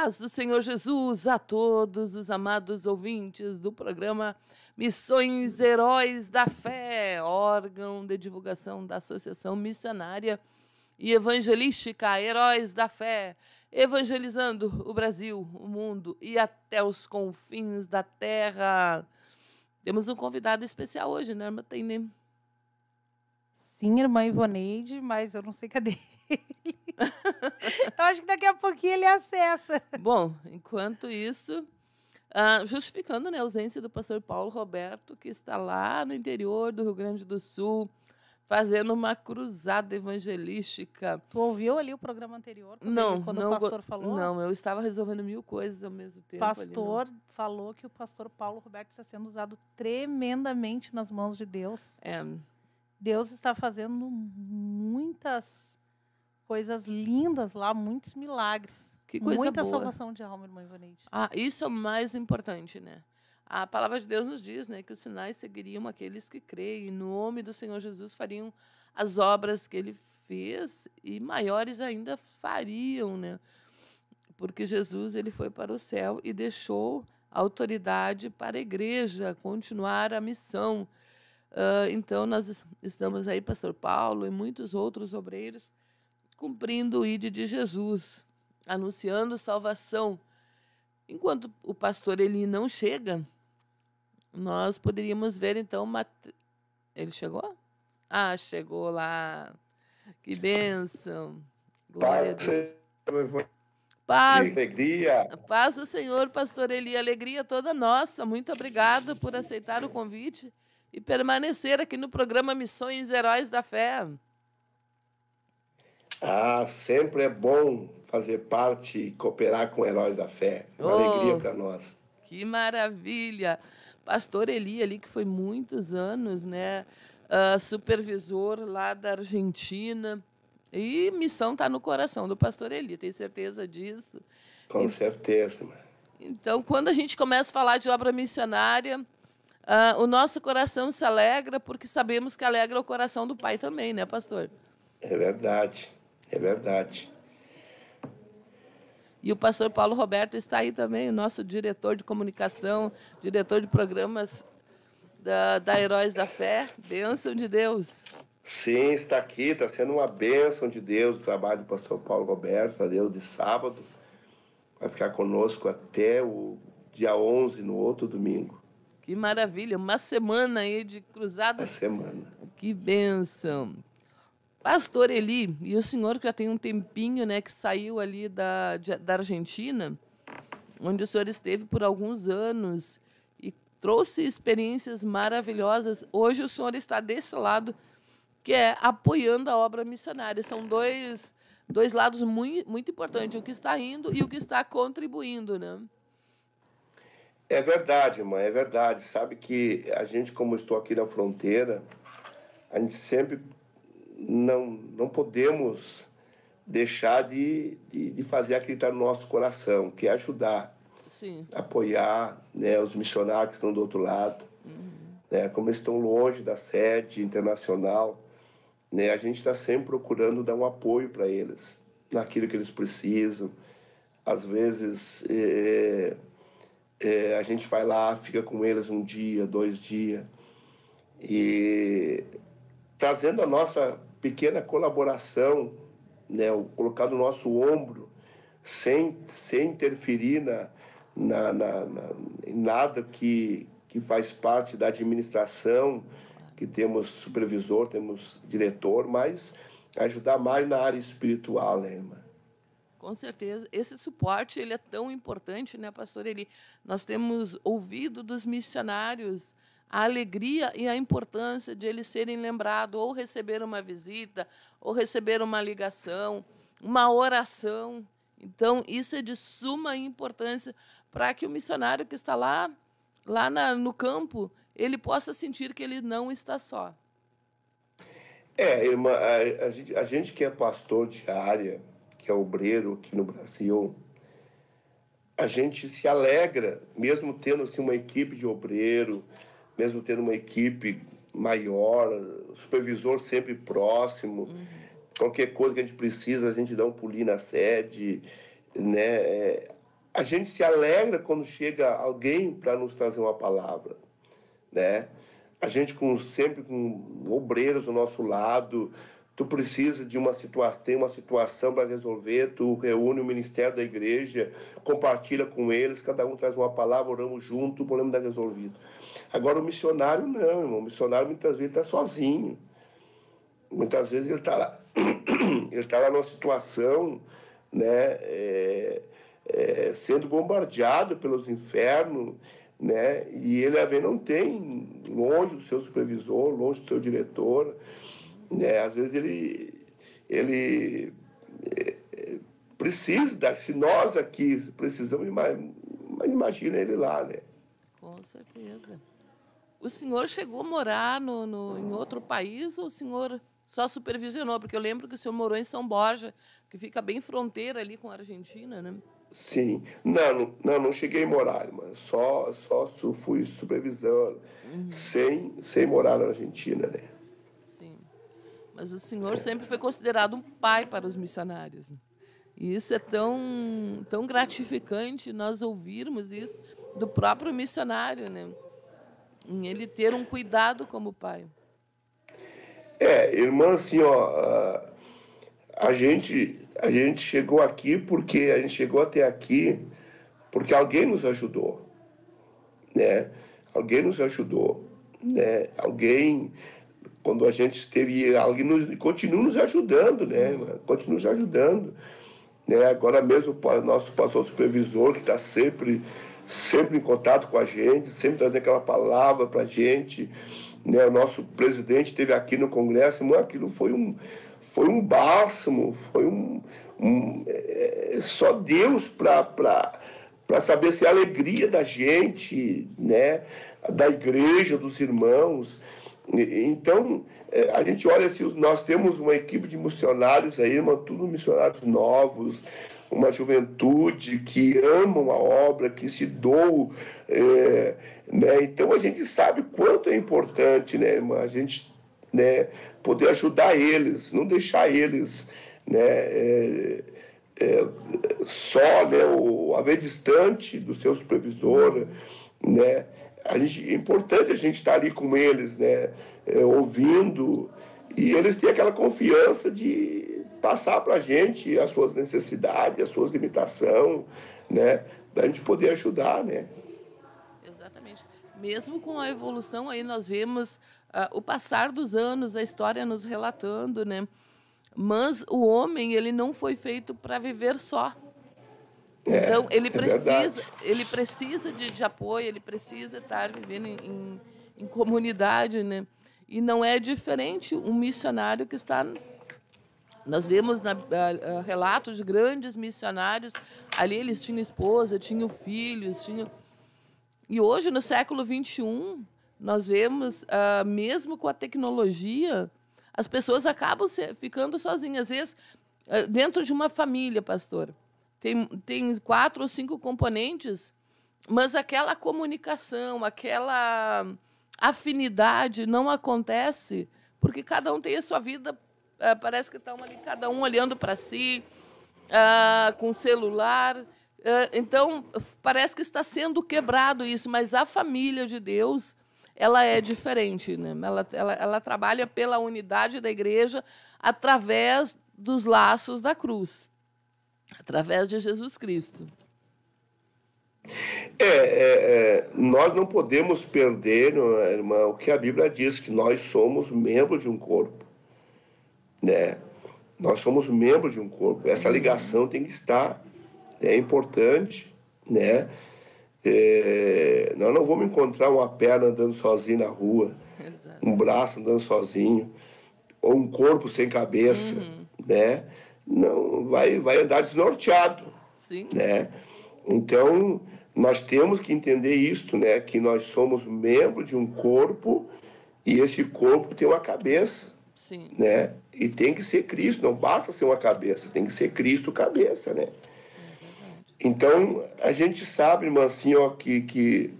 paz do Senhor Jesus a todos os amados ouvintes do programa Missões Heróis da Fé, órgão de divulgação da Associação Missionária e Evangelística Heróis da Fé, evangelizando o Brasil, o mundo e até os confins da terra. Temos um convidado especial hoje, né, irmã Tainê? Sim, irmã Ivoneide, mas eu não sei cadê ele. Eu acho que daqui a pouquinho ele acessa. Bom, enquanto isso, justificando, né, a ausência do pastor Paulo Roberto, que está lá no interior do Rio Grande do Sul, fazendo uma cruzada evangelística. Tu ouviu ali o programa anterior, quando o pastor falou? Não, eu estava resolvendo 1000 coisas ao mesmo tempo. O pastor falou que o pastor Paulo Roberto está sendo usado tremendamente nas mãos de Deus. Deus está fazendo muitas coisas lindas lá, muitos milagres. Que coisa Muita boa. Salvação de alma, irmã Ivoneide. Isso é o mais importante, né? A palavra de Deus nos diz, né, que os sinais seguiriam aqueles que creem. Em nome do Senhor Jesus fariam as obras que ele fez e maiores ainda fariam, né? Porque Jesus ele foi para o céu e deixou a autoridade para a igreja continuar a missão. Então, nós estamos aí, pastor Paulo e muitos outros obreiros, cumprindo o ID de Jesus, anunciando salvação. Enquanto o pastor ele não chega, nós poderíamos ver, então, ele chegou? Chegou lá. Que bênção. Glória a Deus. Paz, alegria. Paz do Senhor, pastor Eli, alegria toda nossa. Muito obrigado por aceitar o convite e permanecer aqui no programa Missões Heróis da Fé. Sempre é bom fazer parte e cooperar com Heróis da Fé. É uma alegria para nós. Que maravilha! Pastor Eli, ali que foi muitos anos, né, supervisor lá da Argentina. E missão está no coração do pastor Eli, tem certeza disso? Com certeza. Então, quando a gente começa a falar de obra missionária, o nosso coração se alegra, porque sabemos que alegra o coração do Pai também, né, pastor? É verdade, é verdade. E o pastor Paulo Roberto está aí também, o nosso diretor de comunicação, diretor de programas da Heróis da Fé. Bênção de Deus. Sim, está aqui, está sendo uma bênção de Deus o trabalho do pastor Paulo Roberto, a Deus de sábado. Vai ficar conosco até o dia 11, no outro domingo. Que maravilha, uma semana aí de cruzada. Uma semana. Que bênção. Pastor Eli, e o senhor que já tem um tempinho, né, que saiu ali da Argentina, onde o senhor esteve por alguns anos e trouxe experiências maravilhosas. Hoje o senhor está desse lado, que é apoiando a obra missionária. São dois lados muito, muito importantes, o que está indo e o que está contribuindo, né? É verdade, irmã, é verdade. Sabe que a gente, como estou aqui na fronteira, a gente sempre não podemos deixar de fazer aquilo que está no nosso coração, que é ajudar, Sim. Apoiar, né, os missionários que estão do outro lado, né, como eles estão longe da sede internacional, né, a gente está sempre procurando dar um apoio para eles, naquilo que eles precisam. Às vezes, a gente vai lá, fica com eles 1 dia, 2 dias, e trazendo a nossa pequena colaboração, né, colocar no nosso ombro, sem interferir em nada que faz parte da administração, que temos supervisor, temos diretor, mas ajudar mais na área espiritual, né, irmã? Com certeza. Esse suporte ele é tão importante, né, pastor Eli? Nós temos ouvido dos missionários a alegria e a importância de eles serem lembrados, ou receber uma visita, ou receber uma ligação, uma oração. Então, isso é de suma importância para que o missionário que está lá no campo, ele possa sentir que ele não está só. Irmã, a gente que é pastor de área, que é obreiro aqui no Brasil, a gente se alegra, mesmo tendo assim, uma equipe de obreiro, mesmo tendo uma equipe maior, o supervisor sempre próximo, qualquer coisa que a gente precisa, a gente dá um pulinho na sede, né? a gente se alegra quando chega alguém para nos trazer uma palavra, né? A gente sempre com obreiros ao nosso lado, tu precisa de uma situação, tem uma situação para resolver, tu reúne o ministério da igreja, compartilha com eles, cada um traz uma palavra, oramos junto, o problema está resolvido. Agora o missionário não, irmão. O missionário muitas vezes está sozinho. Muitas vezes ele está lá, numa situação, né, sendo bombardeado pelos infernos, né, e ele não tem, longe do seu supervisor, longe do seu diretor, né, às vezes ele precisa, se nós aqui precisamos, imagina ele lá, né? Com certeza. O senhor chegou a morar em outro país ou o senhor só supervisionou? Porque eu lembro que o senhor morou em São Borja, que fica bem fronteira ali com a Argentina, né? Sim. Não cheguei a morar, mas só fui supervisor, sem morar na Argentina, né? Sim. Mas o senhor sempre foi considerado um pai para os missionários, né? E isso é tão gratificante nós ouvirmos isso do próprio missionário, né? Em ele ter um cuidado como pai. Irmã, assim, a gente chegou aqui porque a gente chegou até aqui porque alguém nos ajudou, né? Alguém nos ajudou, né? Alguém, quando a gente esteve, alguém continua nos ajudando, né? Continua nos ajudando, né? Agora mesmo o nosso pastor supervisor, que está sempre em contato com a gente, sempre trazendo aquela palavra para a gente, né? O nosso presidente esteve aqui no Congresso, mas aquilo foi um bálsamo, só Deus para saber se a alegria da gente, né? Da igreja, dos irmãos. Então, a gente olha assim, nós temos uma equipe de missionários aí, tudo missionários novos, uma juventude que amam a obra, que se doam, né? Então a gente sabe quanto é importante, né, irmã? A gente, né, poder ajudar eles, não deixar eles, né, só, né, a ver distante do seu supervisor, né? É importante a gente estar ali com eles, né, ouvindo, e eles têm aquela confiança de passar para a gente as suas necessidades, as suas limitações, né, da gente poder ajudar, né? Exatamente. Mesmo com a evolução aí nós vemos o passar dos anos, a história nos relatando, né? Mas o homem, ele não foi feito para viver só. Então ele precisa de apoio, ele precisa estar vivendo em comunidade, né? E não é diferente um missionário que está. Nós vemos relatos de grandes missionários, ali eles tinham esposa, tinham filhos, E hoje, no século XXI, nós vemos, mesmo com a tecnologia, as pessoas acabam ficando sozinhas. Às vezes, dentro de uma família, pastor, tem 4 ou 5 componentes, mas aquela comunicação, aquela afinidade não acontece porque cada um tem a sua vida. Parece que estão ali, cada um olhando para si, com celular. Então, parece que está sendo quebrado isso, mas a família de Deus, ela é diferente, né? Ela trabalha pela unidade da igreja através dos laços da cruz, através de Jesus Cristo. Nós não podemos perder, irmã, o que a Bíblia diz, que nós somos membros de um corpo, né? Nós somos membros de um corpo. Essa ligação tem que estar, é importante, né? Nós não vamos encontrar uma perna andando sozinha na rua, Exato. Um braço andando sozinho, ou um corpo sem cabeça, né? Não, vai andar desnorteado. Sim. Né? Então, nós temos que entender isso, né? Que nós somos membros de um corpo e esse corpo tem uma cabeça. Sim. Né? E tem que ser Cristo, não basta ser uma cabeça, tem que ser Cristo cabeça, né? Então, a gente sabe, irmã, assim, que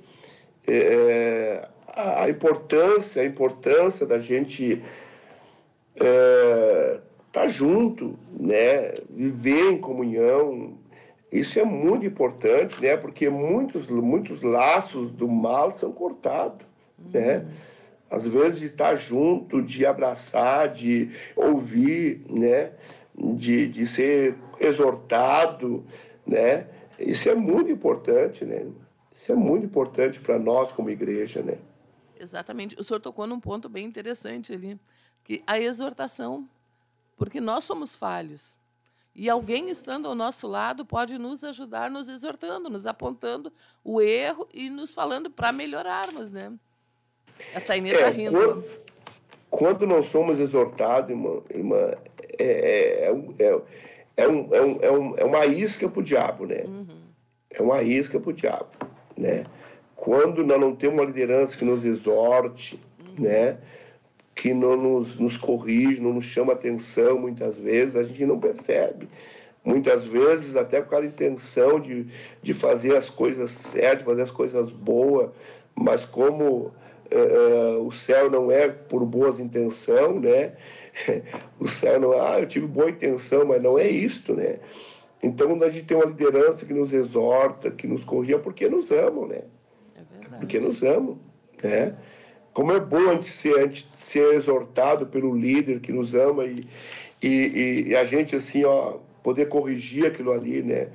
a importância da gente estar junto, né? Viver em comunhão, Isso é muito importante, né? Porque muitos laços do mal são cortados, né? Às vezes de estar junto, de abraçar, de ouvir, né? De ser exortado, né? Isso é muito importante, né? Isso é muito importante para nós como igreja, né? Exatamente. O senhor tocou num ponto bem interessante ali, que a exortação, porque nós somos falhos. E alguém estando ao nosso lado pode nos ajudar, nos exortando, nos apontando o erro e nos falando para melhorarmos, né? A Tainê está rindo. Quando nós somos exortados, irmã, é uma isca para o diabo, né? É uma isca para o diabo, né? Quando nós não temos uma liderança que nos exorte, né? Que não nos corrige, não nos chama atenção, muitas vezes, a gente não percebe. Muitas vezes, até com aquela intenção de fazer as coisas certas, fazer as coisas boas, mas como o céu não é por boas intenções, né? O céu não eu tive boa intenção, mas não é isto, né? Então, quando a gente tem uma liderança que nos exorta, que nos corrige, é porque nos amam, né? É verdade. Porque nos amam, né? Como é bom a gente ser exortado pelo líder que nos ama e a gente, assim, poder corrigir aquilo ali, né?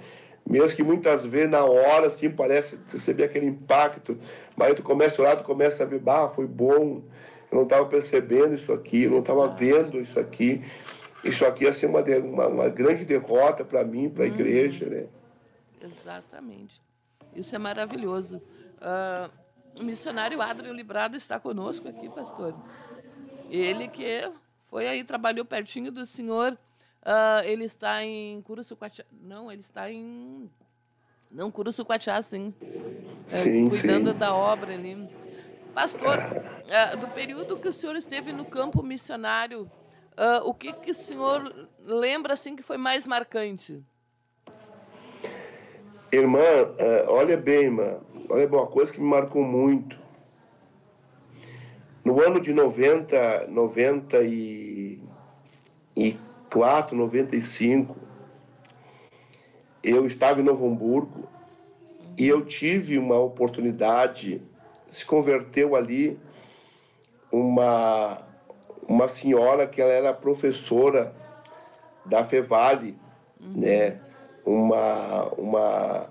Mesmo que muitas vezes, na hora, assim, parece receber aquele impacto, mas aí tu começa a orar, tu começa a ver, foi bom, eu não estava percebendo isso aqui, eu não estava vendo isso aqui. Isso aqui ia ser uma grande derrota para mim, para a igreja, né? Exatamente. Isso é maravilhoso. O missionário Adrien Librado está conosco aqui, pastor. Ele que foi aí, trabalhou pertinho do senhor. Ele está em Curuçuquatiá. Não, ele está em... Não, Curuçuquatiá, sim. Cuidando da obra ali. Pastor, do período que o senhor esteve no campo missionário, o que o senhor lembra assim que foi mais marcante? Irmã, olha bem, irmã. Olha bem, uma coisa que me marcou muito. No ano de 94, 95, eu estava em Novo Hamburgo e eu tive uma oportunidade, se converteu ali uma senhora que ela era professora da Fevale, né? Uma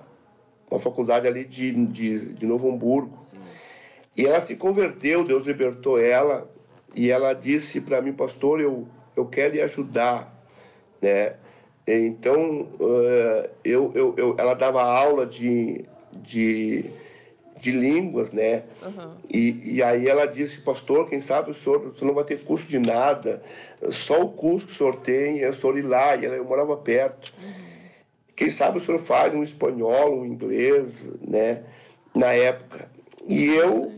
faculdade ali de Novo Hamburgo. Sim. E ela se converteu, Deus libertou ela, e ela disse para mim, pastor, eu quero lhe ajudar, né? Então, ela dava aula de línguas, né? E aí ela disse, pastor, quem sabe o senhor não vai ter curso de nada, só o curso que o senhor tem é o senhor ir lá, e eu morava perto. Quem sabe o senhor faz um espanhol, um inglês, né? Na época. E eu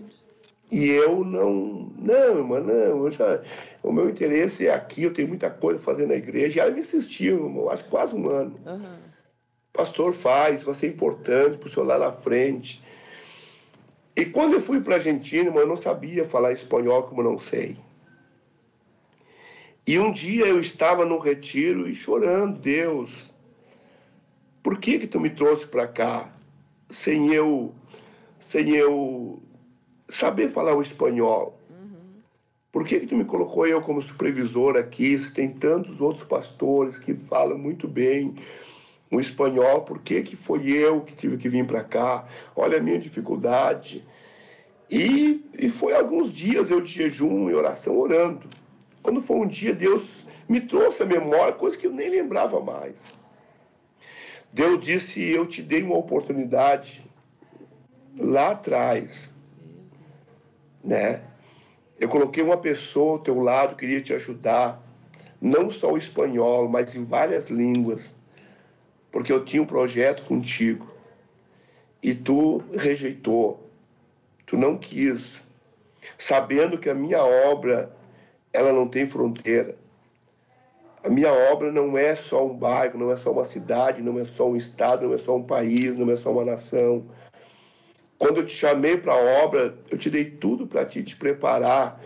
não, irmã, não, o meu interesse é aqui, eu tenho muita coisa a fazer na igreja. E ela me insistiu, acho que quase um ano. Pastor, faz, vai ser importante para o senhor lá na frente. E quando eu fui para a Argentina, eu não sabia falar espanhol como eu não sei. E um dia eu estava no retiro e chorando, Deus, por que tu me trouxe para cá sem eu saber falar o espanhol? Por que tu me colocou eu como supervisor aqui, se tem tantos outros pastores que falam muito bem o espanhol? Por que foi eu que tive que vir para cá? Olha a minha dificuldade. E foi alguns dias eu de jejum e oração orando. Quando foi um dia, Deus me trouxe à memória coisas que eu nem lembrava mais. Deus disse, eu te dei uma oportunidade lá atrás, né? Eu coloquei uma pessoa ao teu lado, queria te ajudar, não só o espanhol, mas em várias línguas, porque eu tinha um projeto contigo e tu rejeitou, tu não quis, sabendo que a minha obra, ela não tem fronteira. A minha obra não é só um bairro, não é só uma cidade, não é só um estado, não é só um país, não é só uma nação. Quando eu te chamei para a obra, eu te dei tudo para te preparar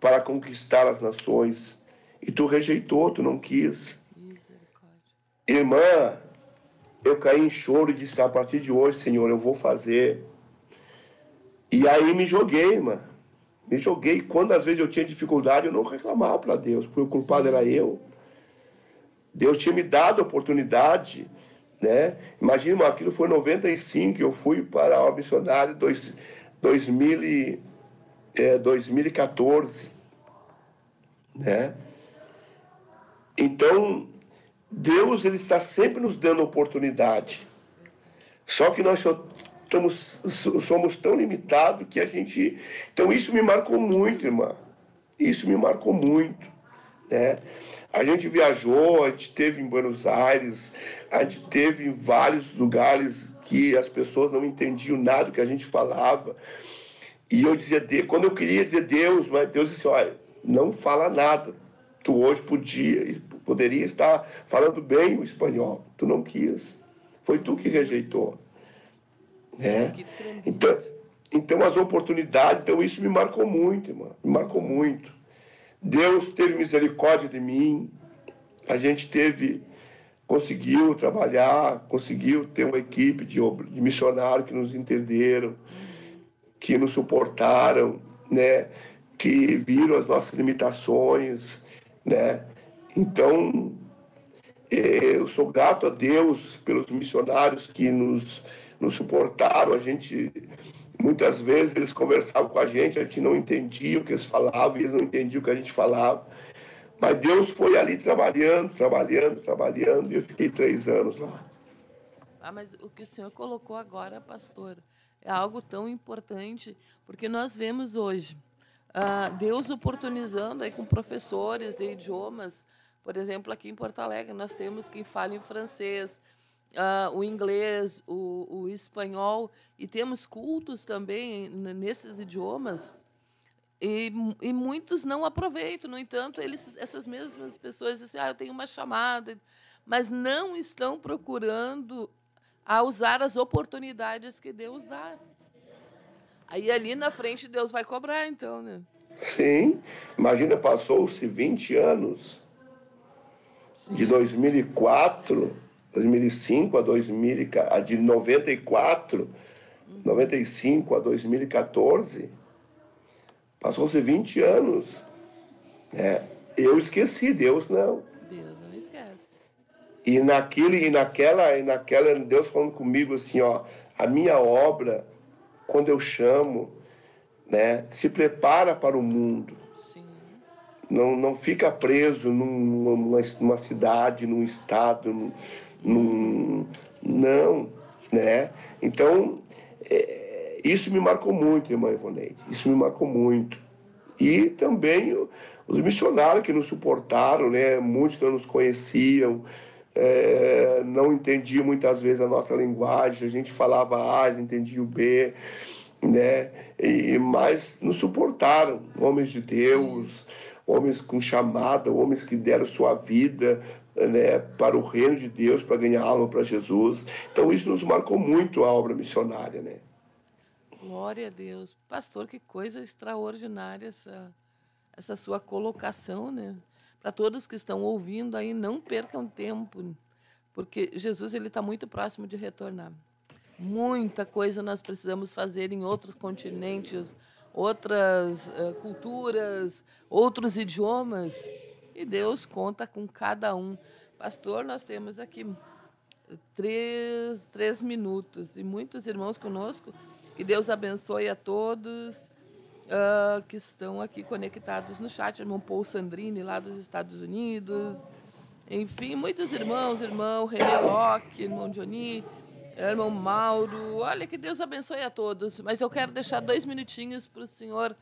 para conquistar as nações. E tu rejeitou, tu não quis. Misericórdia. Irmã, eu caí em choro e disse, a partir de hoje, Senhor, eu vou fazer. E aí me joguei, irmã. Me joguei. Quando às vezes eu tinha dificuldade, eu não reclamava para Deus, porque o culpado era eu. Deus tinha me dado a oportunidade, né? Imagina, irmão, aquilo foi em 95, eu fui para a obra missionária em 2014, né? Então, Deus, ele está sempre nos dando oportunidade. Só que nós somos tão limitados que a gente... Então, isso me marcou muito, irmã. Isso me marcou muito, né? A gente viajou, a gente esteve em Buenos Aires, a gente esteve em vários lugares que as pessoas não entendiam nada do que a gente falava. E eu dizia, quando eu queria dizer Deus, mas Deus disse, olha, não fala nada. Tu hoje poderia estar falando bem o espanhol. Tu não quis. Foi tu que rejeitou. Né? Então as oportunidades, então isso me marcou muito, irmão. Me marcou muito. Deus teve misericórdia de mim. A gente conseguiu trabalhar, conseguiu ter uma equipe de missionários que nos entenderam, que nos suportaram, né? Que viram as nossas limitações, né? Então, eu sou grato a Deus pelos missionários que nos suportaram. A gente, muitas vezes, eles conversavam com a gente não entendia o que eles falavam, e eles não entendiam o que a gente falava. Mas Deus foi ali trabalhando, e eu fiquei 3 anos lá. Mas o que o senhor colocou agora, pastor, é algo tão importante, porque nós vemos hoje Deus oportunizando aí com professores de idiomas. Por exemplo, aqui em Porto Alegre, nós temos quem fala em francês, o inglês, o espanhol, e temos cultos também nesses idiomas, e muitos não aproveitam. No entanto, essas mesmas pessoas dizem, eu tenho uma chamada, mas não estão procurando usar as oportunidades que Deus dá. Aí ali na frente Deus vai cobrar, então, né? Sim. Imagina, passou-se 20 anos. Sim. De 2005 a de 94, 95 a 2014, passou-se 20 anos. Eu esqueci, Deus não. Deus não esquece. E naquela, Deus falando comigo assim, a minha obra, quando eu chamo, né, se prepara para o mundo. Sim. Não fica preso numa cidade, num estado, não, né? Então, isso me marcou muito, irmã Ivoneide, isso me marcou muito. E também os missionários que nos suportaram, né? Muitos não nos conheciam, não entendiam muitas vezes a nossa linguagem, a gente falava A, eles entendiam B, né? Mas nos suportaram, homens de Deus. Sim. Homens com chamada, homens que deram sua vida, né, para o reino de Deus, para ganhar alma para Jesus. Então isso nos marcou muito a obra missionária, né? Glória a Deus. Pastor, que coisa extraordinária essa sua colocação, né? Para todos que estão ouvindo aí, não percam tempo, porque Jesus ele está muito próximo de retornar. Muita coisa nós precisamos fazer em outros continentes, outras culturas, outros idiomas, e Deus conta com cada um. Pastor, nós temos aqui 3 minutos e muitos irmãos conosco. Que Deus abençoe a todos que estão aqui conectados no chat. Irmão Paul Sandrini, lá dos Estados Unidos. Enfim, muitos irmãos, irmão René Locke, irmão Johnny, irmão Mauro. Olha, que Deus abençoe a todos. Mas eu quero deixar 2 minutinhos para o senhor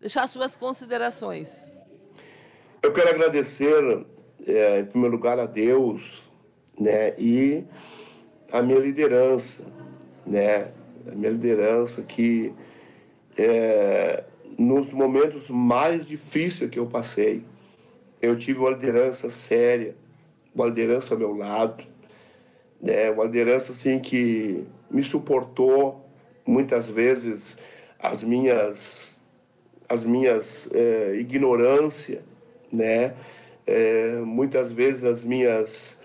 deixar suas considerações. Eu quero agradecer, em primeiro lugar, a Deus, né, e a minha liderança, né, a minha liderança que nos momentos mais difíceis que eu passei, eu tive uma liderança séria, uma liderança ao meu lado, né, uma liderança assim que me suportou muitas vezes as minhas ignorâncias, né, muitas vezes as minhas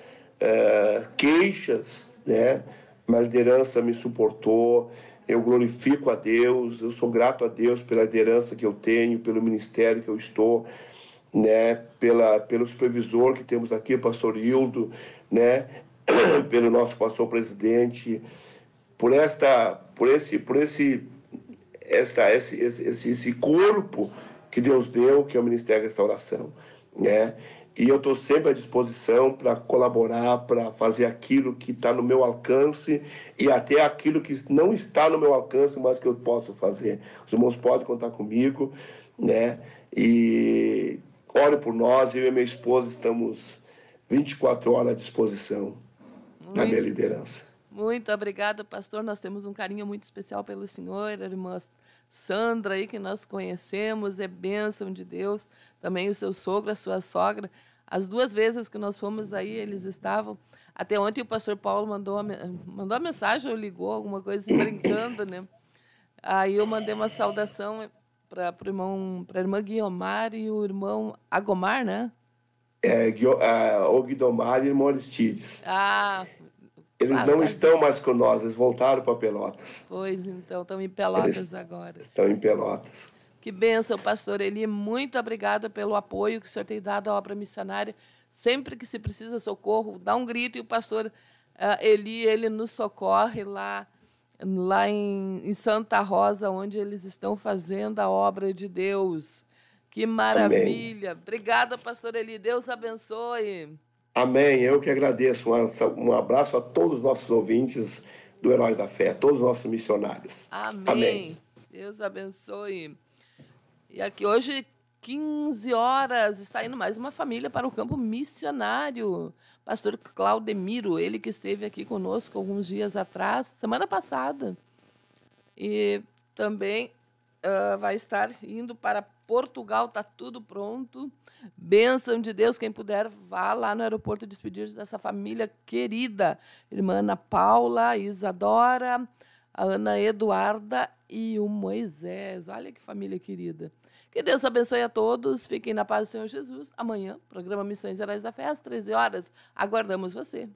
queixas, né? Mas a liderança me suportou. Eu glorifico a Deus, eu sou grato a Deus pela liderança que eu tenho, pelo ministério que eu estou, né? Pelo supervisor que temos aqui, pastor Hildo, né? Pelo nosso pastor presidente, por esse corpo que Deus deu, que é o Ministério da Restauração, né? E eu estou sempre à disposição para colaborar, para fazer aquilo que está no meu alcance e até aquilo que não está no meu alcance, mas que eu posso fazer. Os irmãos podem contar comigo, né? E ore por nós, eu e minha esposa estamos 24 horas à disposição da minha liderança. Muito obrigada, pastor. Nós temos um carinho muito especial pelo senhor, a irmã Sandra, aí, que nós conhecemos, é bênção de Deus. Também o seu sogro, a sua sogra. As 2 vezes que nós fomos aí, eles estavam. Até ontem o pastor Paulo mandou a mensagem, ou ligou, alguma coisa assim, brincando, né? Aí eu mandei uma saudação para a irmã Guiomar e o irmão Agomar, né? O Guidomar e o irmão Aristides. Eles não estão mais com nós, eles voltaram para Pelotas. Pois então, estão em Pelotas agora. Estão em Pelotas. Que bênção, pastor Eli. Muito obrigada pelo apoio que o senhor tem dado à obra missionária. Sempre que se precisa socorro, dá um grito e o pastor Eli, ele nos socorre lá em Santa Rosa, onde eles estão fazendo a obra de Deus. Que maravilha. Amém. Obrigada, pastor Eli. Deus abençoe. Amém. Eu que agradeço. Um abraço a todos os nossos ouvintes do Heróis da Fé, todos os nossos missionários. Amém. Amém. Deus abençoe. E aqui hoje, 15 horas, está indo mais uma família para o campo missionário. Pastor Claudemiro, ele que esteve aqui conosco alguns dias atrás, semana passada. E também vai estar indo para Portugal, está tudo pronto. Bênção de Deus, quem puder, vá lá no aeroporto despedir-se dessa família querida. Irmã Ana Paula, Isadora, a Ana Eduarda e o Moisés. Olha que família querida. Que Deus abençoe a todos. Fiquem na paz do Senhor Jesus. Amanhã, programa Missões Heróis da Fé, às 13 horas. Aguardamos você.